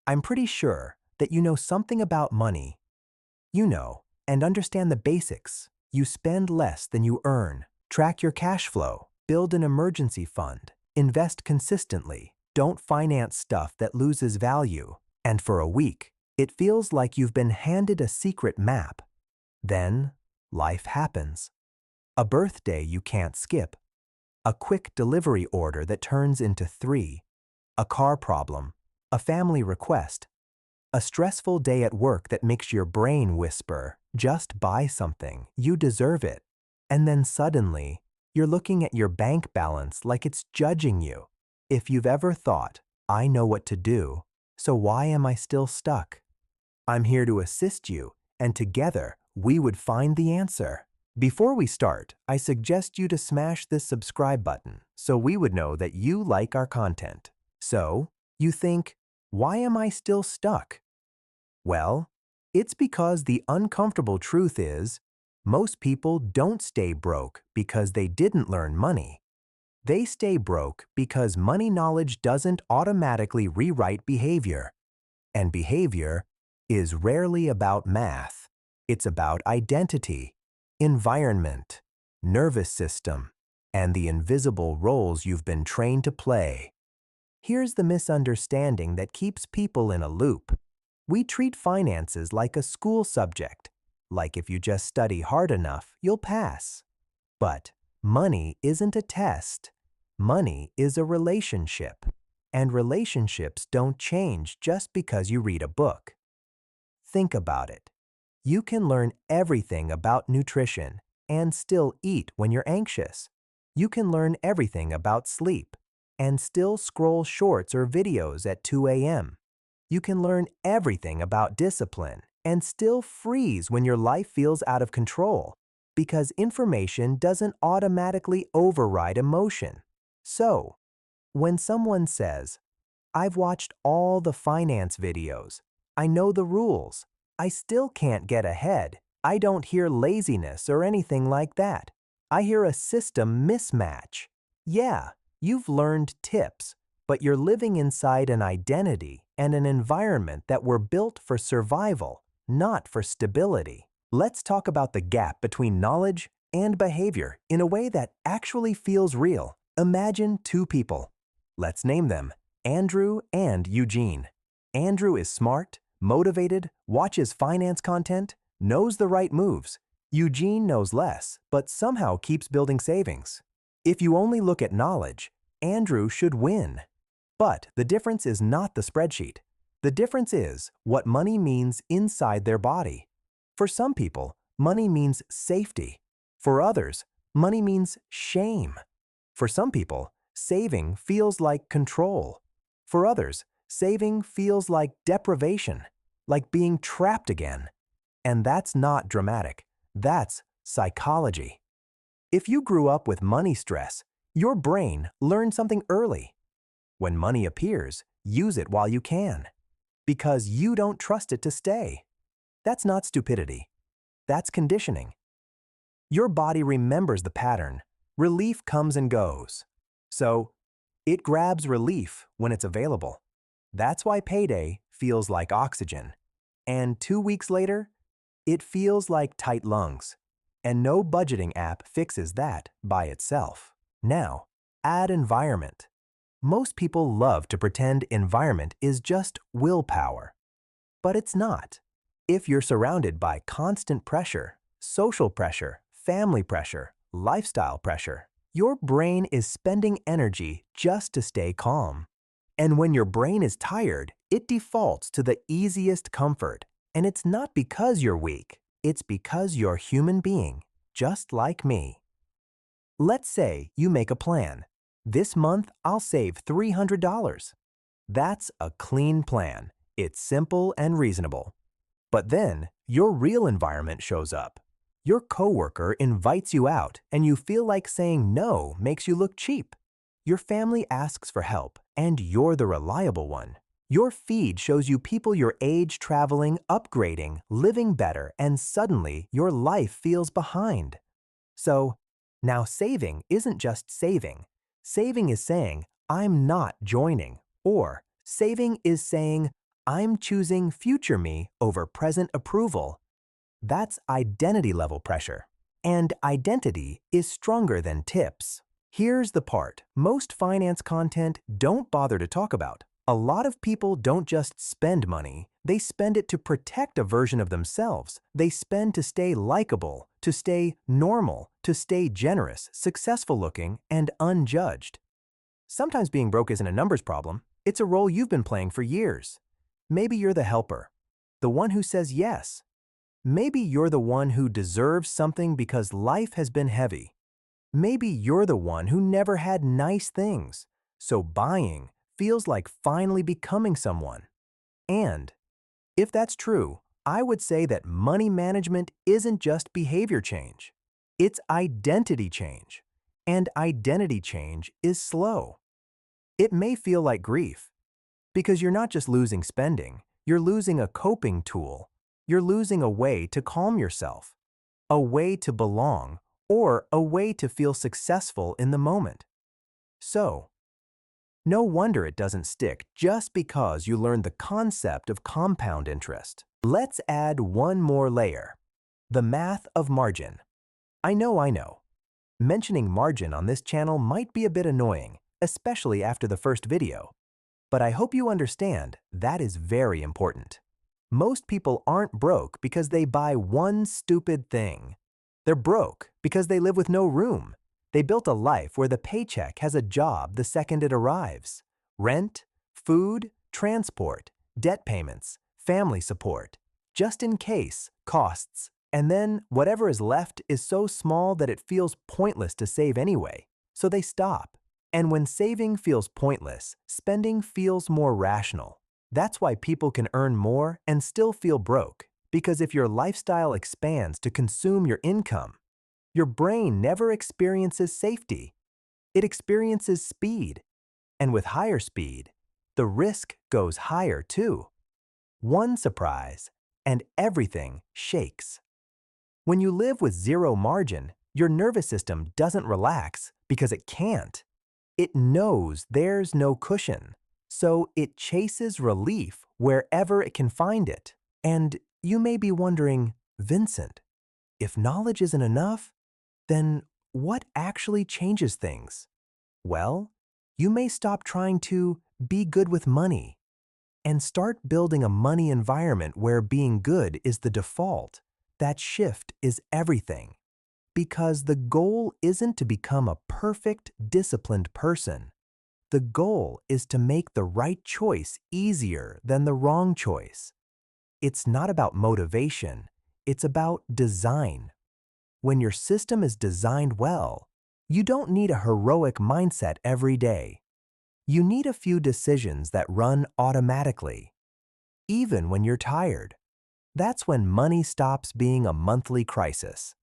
I'm pretty sure that you know something about money. You know and understand the basics. You spend less than you earn. Track your cash flow. Build an emergency fund. Invest consistently. Don't finance stuff that loses value. And for a week, it feels like you've been handed a secret map. Then, life happens. A birthday you can't skip. A quick delivery order that turns into three. A car problem. A family request. A stressful day at work that makes your brain whisper, just buy something, you deserve it. And then suddenly, you're looking at your bank balance like it's judging you. If you've ever thought, I know what to do, so why am I still stuck? I'm here to assist you, and together, we would find the answer. Before we start, I suggest you to smash this subscribe button so we would know that you like our content. So, you think, why am I still stuck? Well, it's because the uncomfortable truth is, most people don't stay broke because they didn't learn money. They stay broke because money knowledge doesn't automatically rewrite behavior. And behavior is rarely about math. It's about identity, environment, nervous system, and the invisible roles you've been trained to play. Here's the misunderstanding that keeps people in a loop. We treat finances like a school subject, like if you just study hard enough, you'll pass. But money isn't a test. Money is a relationship, and relationships don't change just because you read a book. Think about it. You can learn everything about nutrition and still eat when you're anxious. You can learn everything about sleep and still scroll shorts or videos at 2 a.m. You can learn everything about discipline and still freeze when your life feels out of control because information doesn't automatically override emotion. So, when someone says, I've watched all the finance videos, I know the rules, I still can't get ahead, I don't hear laziness or anything like that. I hear a system mismatch. Yeah, you've learned tips, but you're living inside an identity and an environment that were built for survival, not for stability. Let's talk about the gap between knowledge and behavior in a way that actually feels real. Imagine two people. Let's name them Andrew and Eugene. Andrew is smart, motivated, watches finance content, knows the right moves. Eugene knows less, but somehow keeps building savings. If you only look at knowledge, Andrew should win. But the difference is not the spreadsheet. The difference is what money means inside their body. For some people, money means safety. For others, money means shame. For some people, saving feels like control. For others, saving feels like deprivation, like being trapped again. And that's not dramatic. That's psychology. If you grew up with money stress, your brain learned something early. When money appears, use it while you can, because you don't trust it to stay. That's not stupidity. That's conditioning. Your body remembers the pattern. Relief comes and goes. So, it grabs relief when it's available. That's why payday feels like oxygen. And 2 weeks later, it feels like tight lungs. And no budgeting app fixes that by itself. Now, add environment. Most people love to pretend environment is just willpower. But it's not. If you're surrounded by constant pressure, social pressure, family pressure, lifestyle pressure, your brain is spending energy just to stay calm. And when your brain is tired, it defaults to the easiest comfort. And it's not because you're weak. It's because you're a human being, just like me. Let's say you make a plan. This month, I'll save $300. That's a clean plan. It's simple and reasonable. But then, your real environment shows up. Your coworker invites you out, and you feel like saying no makes you look cheap. Your family asks for help, and you're the reliable one. Your feed shows you people your age traveling, upgrading, living better, and suddenly your life feels behind. So, now saving isn't just saving. Saving is saying, I'm not joining. Or saving is saying, I'm choosing future me over present approval. That's identity level pressure. And identity is stronger than tips. Here's the part most finance content don't bother to talk about. A lot of people don't just spend money, they spend it to protect a version of themselves. They spend to stay likable, to stay normal, to stay generous, successful looking, and unjudged. Sometimes being broke isn't a numbers problem, it's a role you've been playing for years. Maybe you're the helper, the one who says yes. Maybe you're the one who deserves something because life has been heavy. Maybe you're the one who never had nice things, so buying feels like finally becoming someone. And if that's true, I would say that money management isn't just behavior change. It's identity change. And identity change is slow. It may feel like grief, because you're not just losing spending, you're losing a coping tool. You're losing a way to calm yourself, a way to belong, or a way to feel successful in the moment. So, no wonder it doesn't stick just because you learned the concept of compound interest. Let's add one more layer, the math of margin. I know. Mentioning margin on this channel might be a bit annoying, especially after the first video. But I hope you understand that is very important. Most people aren't broke because they buy one stupid thing. They're broke because they live with no room. They built a life where the paycheck has a job the second it arrives. Rent, food, transport, debt payments, family support, just in case, costs. And then whatever is left is so small that it feels pointless to save anyway. So they stop. And when saving feels pointless, spending feels more rational. That's why people can earn more and still feel broke, because if your lifestyle expands to consume your income, your brain never experiences safety. It experiences speed. And with higher speed, the risk goes higher too. One surprise, and everything shakes. When you live with zero margin, your nervous system doesn't relax because it can't. It knows there's no cushion. So it chases relief wherever it can find it. And you may be wondering, Vincent, if knowledge isn't enough, then what actually changes things? Well, you may stop trying to be good with money and start building a money environment where being good is the default. That shift is everything. Because the goal isn't to become a perfect, disciplined person. The goal is to make the right choice easier than the wrong choice. It's not about motivation, it's about design. When your system is designed well, you don't need a heroic mindset every day. You need a few decisions that run automatically, even when you're tired. That's when money stops being a monthly crisis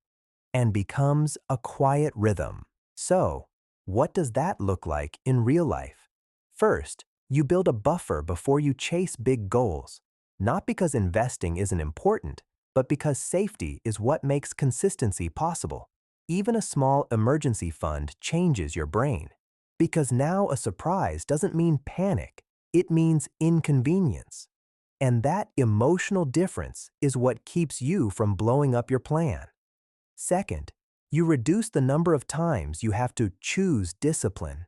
and becomes a quiet rhythm. So, what does that look like in real life? First, you build a buffer before you chase big goals, not because investing isn't important, but because safety is what makes consistency possible. Even a small emergency fund changes your brain, because now a surprise doesn't mean panic, it means inconvenience. And that emotional difference is what keeps you from blowing up your plan. Second, you reduce the number of times you have to choose discipline.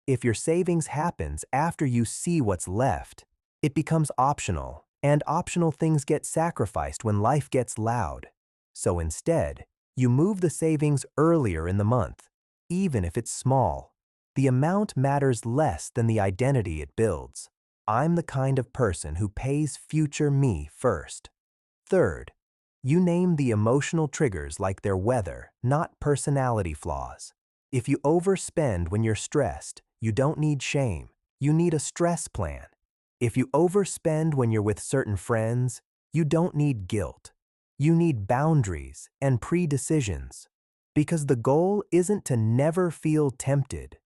If your savings happens after you see what's left, it becomes optional, and optional things get sacrificed when life gets loud. So instead, you move the savings earlier in the month, even if it's small. The amount matters less than the identity it builds. I'm the kind of person who pays future me first. Third, you name the emotional triggers like they're weather, not personality flaws. If you overspend when you're stressed, you don't need shame. You need a stress plan. If you overspend when you're with certain friends, you don't need guilt. You need boundaries and pre-decisions. Because the goal isn't to never feel tempted.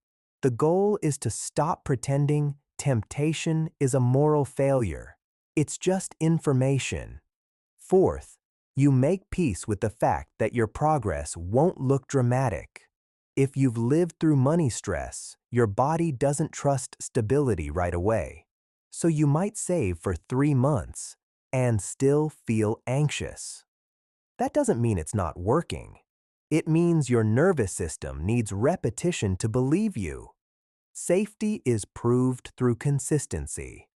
The goal is to stop pretending temptation is a moral failure. It's just information. Fourth, you make peace with the fact that your progress won't look dramatic. If you've lived through money stress, your body doesn't trust stability right away. So you might save for 3 months and still feel anxious. That doesn't mean it's not working. It means your nervous system needs repetition to believe you. Safety is proved through consistency,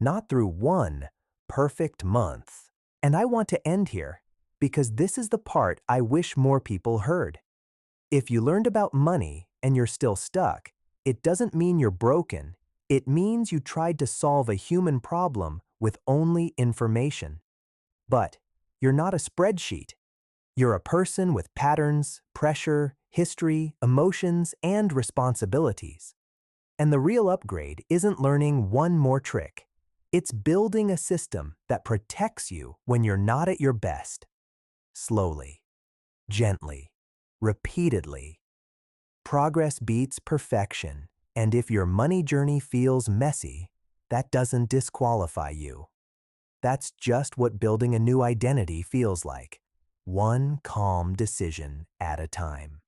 not through one perfect month. And I want to end here because this is the part I wish more people heard. If you learned about money and you're still stuck, it doesn't mean you're broken. It means you tried to solve a human problem with only information. But you're not a spreadsheet. You're a person with patterns, pressure, history, emotions, and responsibilities. And the real upgrade isn't learning one more trick. It's building a system that protects you when you're not at your best. Slowly, gently, repeatedly. Progress beats perfection, and if your money journey feels messy, that doesn't disqualify you. That's just what building a new identity feels like, one calm decision at a time.